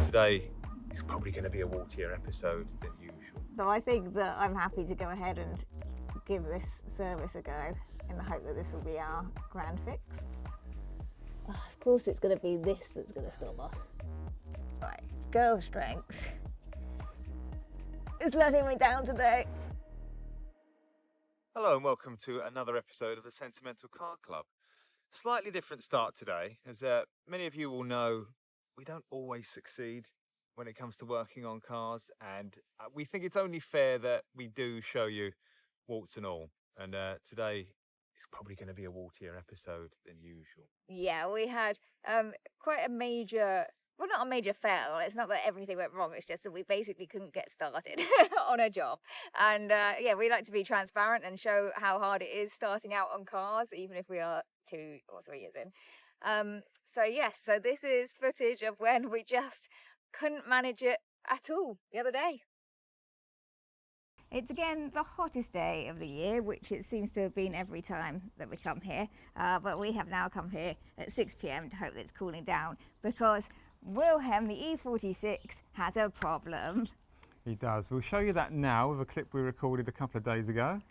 today is probably going to be a waltier episode than usual. So I think that I'm happy to go ahead and give this service a go in the hope that this will be our grand fix. Oh, of course it's going to be this that's going to stop us. Right, girl strength is letting me down today. Hello and welcome to another episode of the Sentimental Car Club. Slightly different start today, as many of you will know, we don't always succeed when it comes to working on cars, and we think it's only fair that we do show you warts and all. And today is probably going to be a waltier episode than usual. Yeah, we had quite a major, well, not a major fail. It's not that everything went wrong. It's just that we basically couldn't get started on a job. And yeah, we like to be transparent and show how hard it is starting out on cars, even if we are 2 or 3 years in. So yes, so this is footage of when we just couldn't manage it at all the other day. It's again the hottest day of the year, which it seems to have been every time that we come here. But we have now come here at 6 p.m. to hope that it's cooling down, because Wilhelm, the E46, has a problem. He does. We'll show you that now with a clip we recorded a couple of days ago.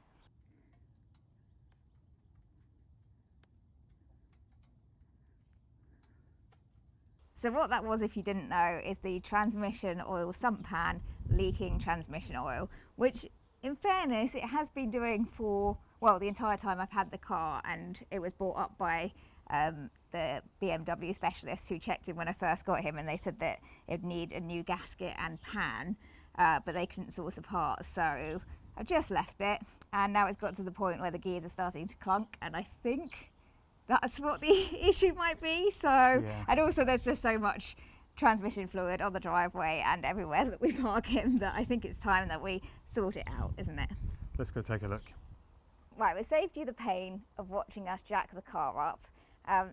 So what that was, if you didn't know, is the transmission oil sump pan leaking transmission oil, which in fairness it has been doing for, well, the entire time I've had the car, and it was brought up by the BMW specialist who checked in when I first got him, and they said that it'd need a new gasket and pan, but they couldn't source a part, so I've just left it, and now it's got to the point where the gears are starting to clunk, and I think that's what the issue might be. So yeah. And also there's just so much transmission fluid on the driveway and everywhere that we park in that I think it's time that we sort it out, isn't it? Let's go take a look. Right, we saved you the pain of watching us jack the car up.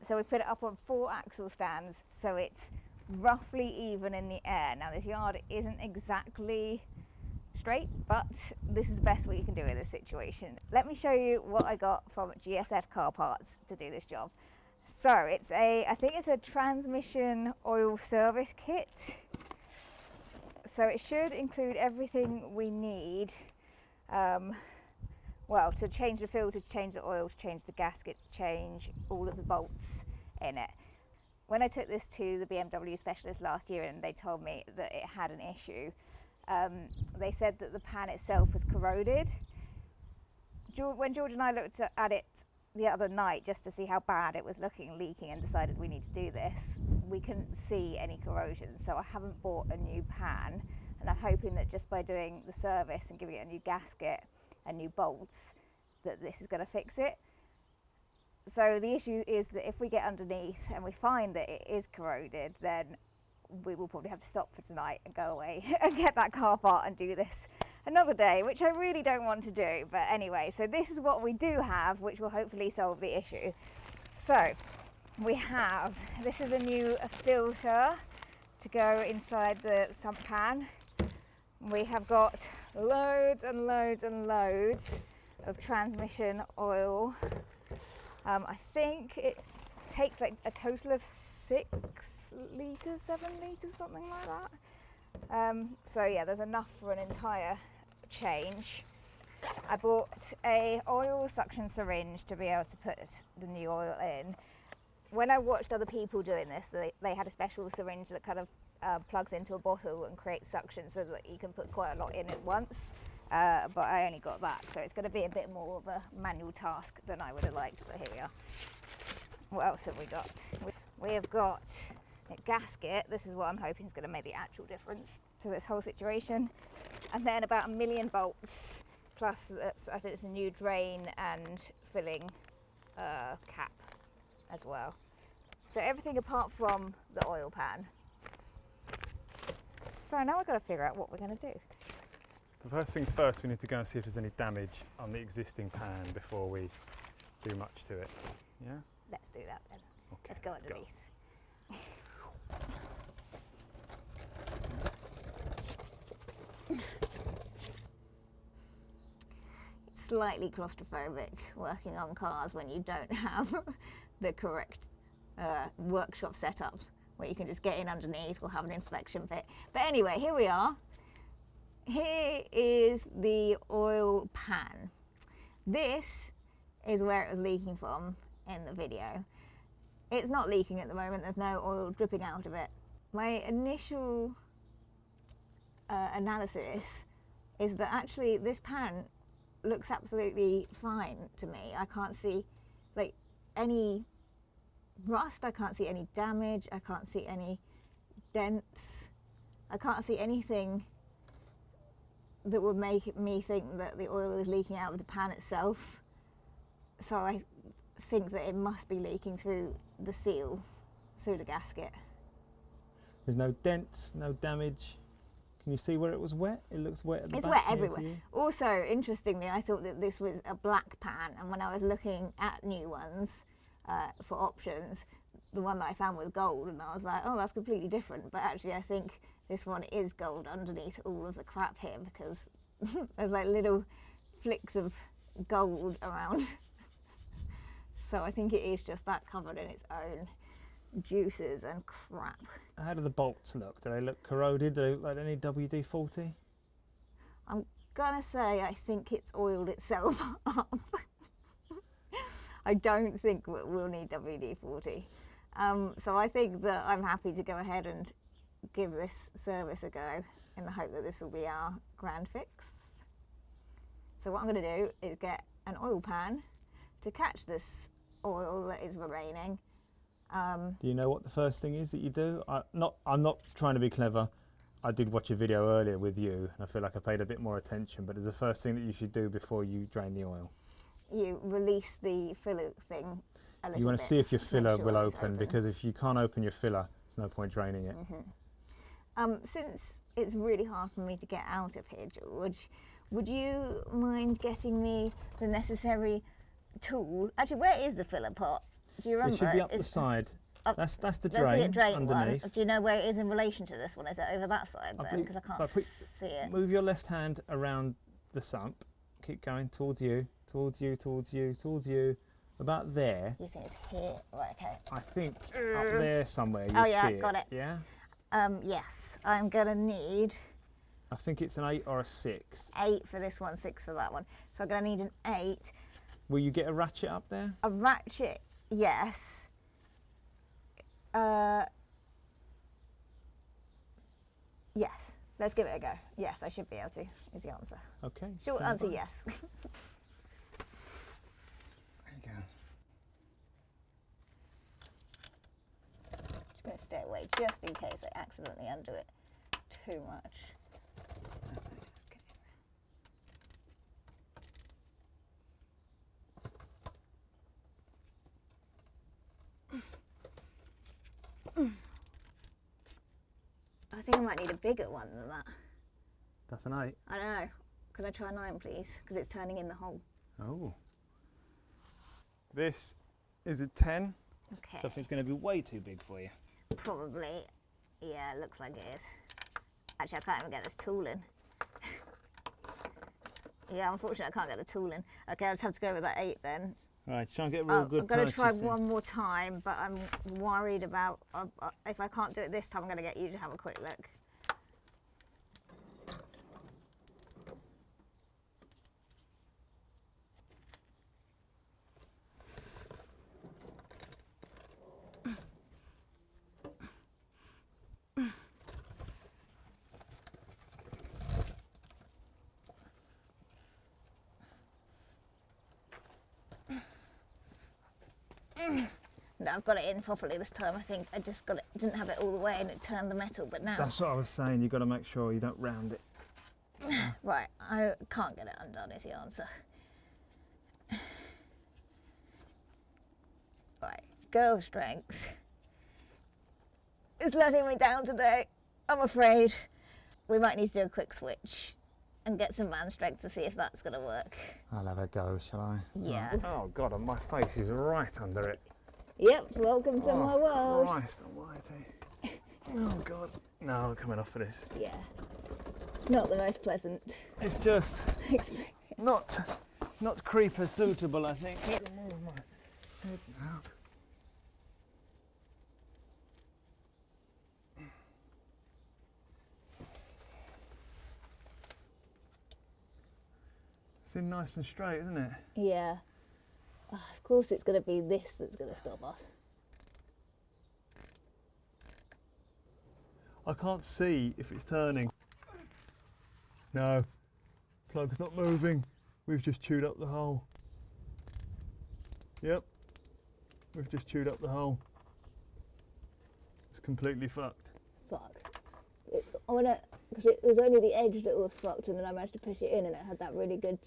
So we put it up on 4 axle stands, so it's roughly even in the air. Now this yard isn't exactly straight, but this is the best we can do in this situation. Let me show you what I got from GSF Car Parts to do this job. So it's I think it's a transmission oil service kit. So it should include everything we need. Well, to change the filter, to change the oil, to change the gasket, to change all of the bolts in it. When I took this to the BMW specialist last year and they told me that it had an issue, they said that the pan itself was corroded. When George and I looked at it the other night just to see how bad it was looking, leaking, and decided we need to do this, we couldn't see any corrosion, so I haven't bought a new pan, and I'm hoping that just by doing the service and giving it a new gasket and new bolts that this is going to fix it. So the issue is that if we get underneath and we find that it is corroded, then we will probably have to stop for tonight and go away and get that car part and do this another day, which I really don't want to do. But anyway, so this is what we do have, which will hopefully solve the issue. So we have, this is a new filter to go inside the sump pan. We have got loads and loads and loads of transmission oil. I think it takes like a total of 6 litres, 7 litres, something like that. So yeah, there's enough for an entire change. I bought a oil suction syringe to be able to put the new oil in. When I watched other people doing this, they had a special syringe that kind of plugs into a bottle and creates suction so that you can put quite a lot in at once. But I only got that, so it's going to be a bit more of a manual task than I would have liked, but here we are. What else have we got? We have got a gasket. This is what I'm hoping is going to make the actual difference to this whole situation. And then about 1 million bolts, plus I think it's a new drain and filling cap as well. So everything apart from the oil pan. So now we've got to figure out what we're going to do. The first things first, we need to go and see if there's any damage on the existing pan before we do much to it. Yeah? Let's do that then. Okay, let's go underneath. It's slightly claustrophobic working on cars when you don't have the correct workshop setup where you can just get in underneath or have an inspection bit. But anyway, here we are. Here is the oil pan. This is where it was leaking from in the video. It's not leaking at the moment, there's no oil dripping out of it. My initial analysis is that actually this pan looks absolutely fine to me. I can't see like any rust, I can't see any damage, I can't see any dents, I can't see anything that would make me think that the oil is leaking out of the pan itself. So I think that it must be leaking through the seal, through the gasket. There's no dents, no damage. Can you see where it was wet? It looks wet at the It's back wet here to everywhere. you. Also, interestingly, I thought that this was a black pan, and when I was looking at new ones for options, the one that I found was gold, and I was like, oh, that's completely different. But actually, I think this one is gold underneath all of the crap here, because there's like little flicks of gold around. So I think it is just that covered in its own juices and crap. How do the bolts look? Do they look corroded? Do they look like any WD-40? I'm gonna say I think it's oiled itself up. I don't think we'll need WD-40. So I think that I'm happy to go ahead and give this service a go in the hope that this will be our grand fix. So what I'm going to do is get an oil pan to catch this oil that is remaining. Do you know what the first thing is that you do? I'm not trying to be clever. I did watch a video earlier with you, and I feel like I paid a bit more attention, but it's the first thing that you should do before you drain the oil. You release the filler thing a little bit. You want to see if your to make filler sure will it's open, because if you can't open your filler, there's no point draining it. Since it's really hard for me to get out of here, George, would you mind getting me the necessary tool? Actually, where is the filler pot? Do you remember? It should be up the side. That's the That's drain, the drain underneath. one. Do you know where it is in relation to this one? Is it over that side then? Because I can't see it. Move your left hand around the sump. Keep going towards you, towards you, towards you, towards you. About there. You think it's here? Right, okay. I think up there somewhere. Oh You yeah, see got it. Yeah. Yes, I'm gonna need I think it's an 8 or a 6. 8 for this one, 6 for that one. So I'm gonna need an 8. Will you get a ratchet up there? A ratchet, yes. Yes, let's give it a go. Yes, I should be able to, is the answer. Okay. Short stand answer, by. yes. There you go. Just gonna stay away just in case I accidentally undo it too much. I think I might need a bigger one than that. That's an 8. I know. Could I try 9, please? Because it's turning in the hole. Oh. This is a 10. Okay. So I think it's going to be way too big for you. Probably. Yeah, it looks like it is. Actually, I can't even get this tool in. Yeah, unfortunately, I can't get the tool in. Okay, I'll just have to go with that 8 then. Right, try and get a real good I'm going to try purchase in. one more time, but I'm worried about if I can't do it this time, I'm going to get you to have a quick look. No, I've got it in properly this time. I think I just got it, didn't have it all the way and it turned the metal, but now. That's what I was saying, you've got to make sure you don't round it. Right, I can't get it undone is the answer. Right, girl strength is letting me down today. I'm afraid we might need to do a quick switch and get some man strength to see if that's going to work. I'll have a go, shall I? Yeah. Oh God, my face is right under it. Yep, welcome to my world. Christ almighty. Oh God. No, I'm coming off of this. Yeah, not the most pleasant It's just experience. not creeper suitable, I think. Move my head now. It's in nice and straight, isn't it? Yeah. Oh, of course it's going to be this that's going to stop us. I can't see if it's turning. No, plug's not moving. We've just chewed up the hole. Yep, we've just chewed up the hole. It's completely fucked. Fucked. Because it was only the edge that was fucked, and then I managed to push it in, and it had that really good.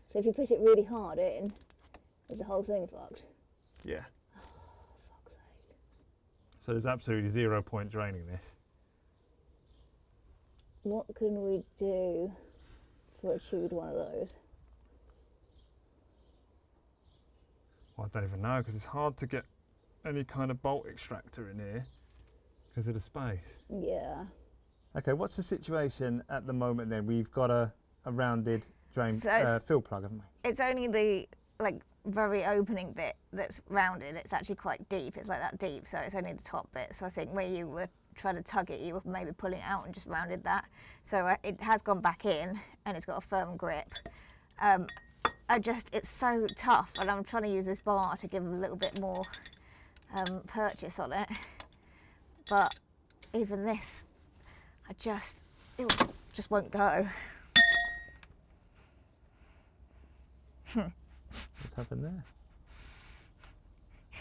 So if you push it really hard in, is the whole thing fucked? Yeah. Oh, fuck's sake. So there's absolutely 0 point draining this. What can we do for a chewed one of those? Well, I don't even know, because it's hard to get any kind of bolt extractor in here because of the space. Yeah. Okay, what's the situation at the moment then? We've got a rounded drain fill plug, haven't we? It's only the very opening bit that's rounded. It's actually quite deep. It's like that deep, so it's only the top bit. So I think where you were trying to tug it, you were maybe pulling it out and just rounded that. So it has gone back in, and it's got a firm grip. It's so tough, and I'm trying to use this bar to give a little bit more purchase on it. But even this, it just won't go. What's happened there?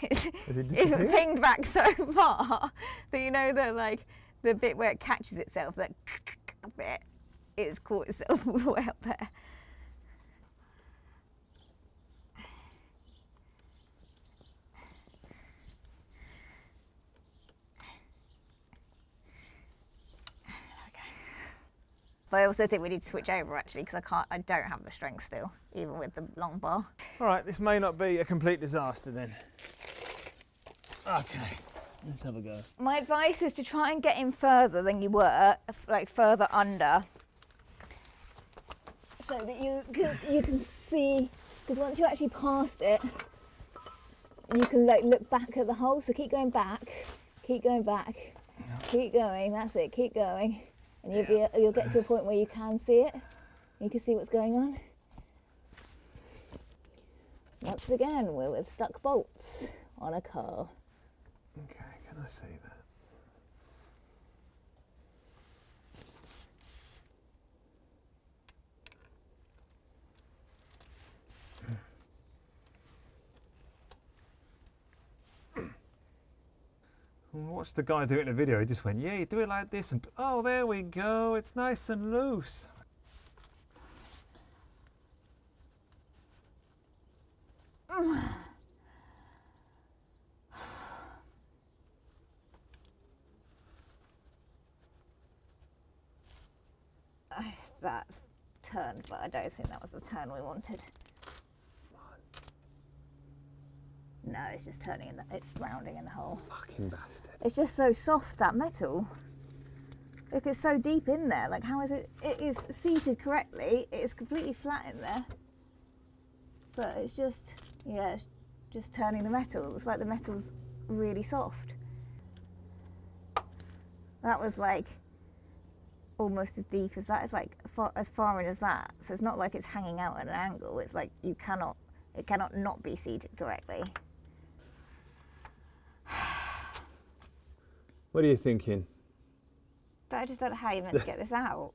It pinged back so far that you know that the bit where it catches itself, that bit, it's caught itself all the way up there. But I also think we need to switch over actually, because I don't have the strength still, even with the long bar. All right, this may not be a complete disaster then. Okay, let's have a go. My advice is to try and get in further than you were, further under, so that you can see, because once you're actually past it, you can look back at the hole. So keep going back, keep going, that's it, keep going. And you'll get to a point where you can see it. You can see what's going on. Once again, we're with stuck bolts on a car. Okay, can I see that? I watched the guy do it in a video. He just went, yeah, you do it like this, and oh, there we go. It's nice and loose. That turned, but I don't think that was the turn we wanted. No, it's just turning it's rounding in the hole. Fucking bastard. It's just so soft, that metal. Look, it's so deep in there. How is it? It is seated correctly. It's completely flat in there. But it's just, it's just turning the metal. It's like the metal's really soft. That was almost as deep as that. It's as far in as that. So it's not like it's hanging out at an angle. It's like it cannot not be seated correctly. What are you thinking? I just don't know how you're meant to get this out.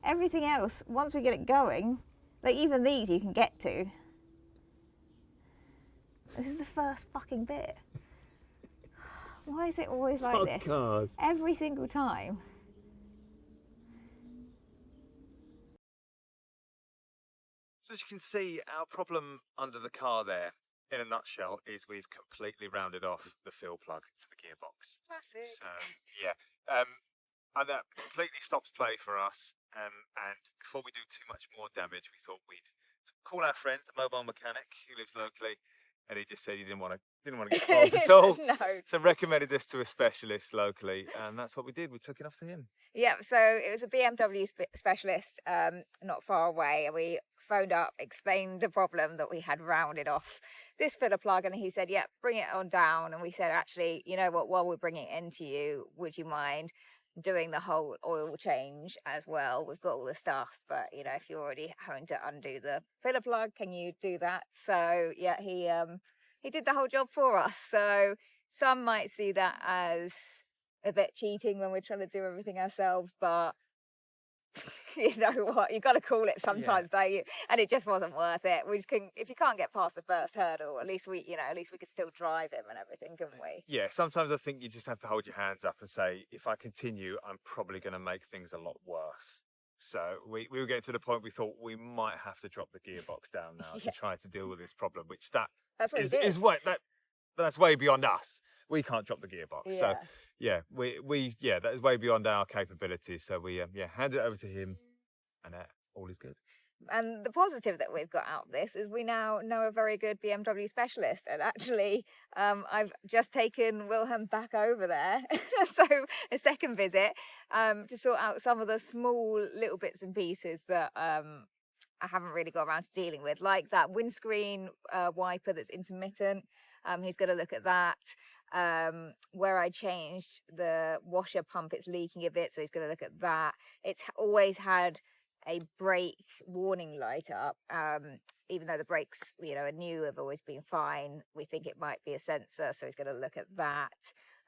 Everything else, once we get it going, even these you can get to. This is the first fucking bit. Why is it always like this? Cars. Every single time. So as you can see, our problem under the car there, in a nutshell, is we've completely rounded off the fill plug for the gearbox. Classic. So, yeah. And that completely stops play for us. And before we do too much more damage, we thought we'd call our friend, the mobile mechanic who lives locally, and he just said he didn't want to get involved at all. No. So recommended this to a specialist locally, and that's what we did. We took it off to him. Yeah, so it was a BMW specialist not far away, and we phoned up, explained the problem that we had rounded off this filler plug, and he said, bring it on down. And we said, actually, you know what, while we're bringing it into you, would you mind doing the whole oil change as well. We've got all the stuff, but you know, if you're already having to undo the filler plug, can you do that? So yeah, he did the whole job for us. So some might see that as a bit cheating when we're trying to do everything ourselves, but you know what, you got to call it sometimes, don't you? And it just wasn't worth it. We just couldn't, if you can't get past the first hurdle, at least we could still drive him and everything, couldn't we? Yeah, sometimes I think you just have to hold your hands up and say, if I continue, I'm probably going to make things a lot worse. So we were getting to the point we thought we might have to drop the gearbox down now to try to deal with this problem, which that's what that's way beyond us. We can't drop the gearbox. Yeah. So yeah, that is way beyond our capabilities. So we handed it over to him, and all is good. And the positive that we've got out of this is we now know a very good BMW specialist. And actually, I've just taken Wilhelm back over there, so a second visit, to sort out some of the small little bits and pieces that I haven't really got around to dealing with, like that windscreen wiper that's intermittent. He's going to look at that. Where I changed the washer pump, it's leaking a bit, so he's going to look at that. It's always had a brake warning light up, even though the brakes, are new, have always been fine. We think it might be a sensor, so he's going to look at that.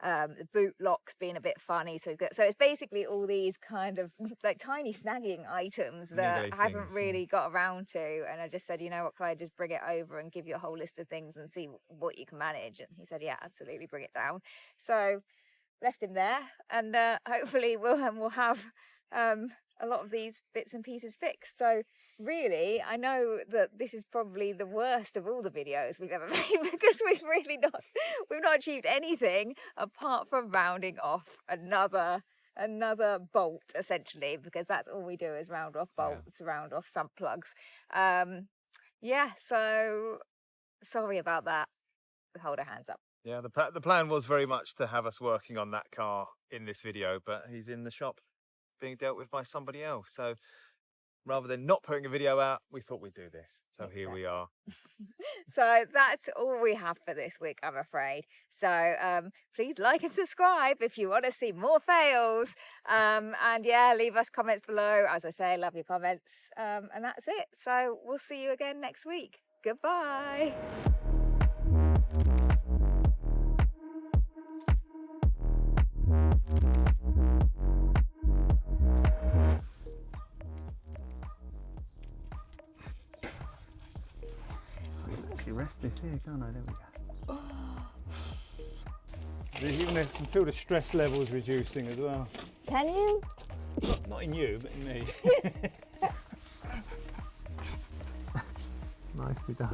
The boot lock's been a bit funny, so it's basically all these kind of like tiny snagging items that I haven't really got around to. And I just said, you know what, can I just bring it over and give you a whole list of things and see what you can manage? And he said, yeah, absolutely, bring it down. So left him there, and hopefully Wilhelm will have a lot of these bits and pieces fixed. So really, I know that this is probably the worst of all the videos we've ever made, because we've not achieved anything apart from rounding off another bolt, essentially, because that's all we do is round off bolts, round off sump plugs. So sorry about that. We hold our hands up. Yeah, the plan was very much to have us working on that car in this video, but he's in the shop being dealt with by somebody else. So rather than not putting a video out, we thought we'd do this. So Here we are. So that's all we have for this week, I'm afraid. So please like and subscribe if you want to see more fails. And leave us comments below. As I say, I love your comments. And that's it. So we'll see you again next week. Goodbye. Rest this here, can't I? There we go. Even I can feel the stress levels reducing as well. Can you? Not in you, but in me. Nicely done.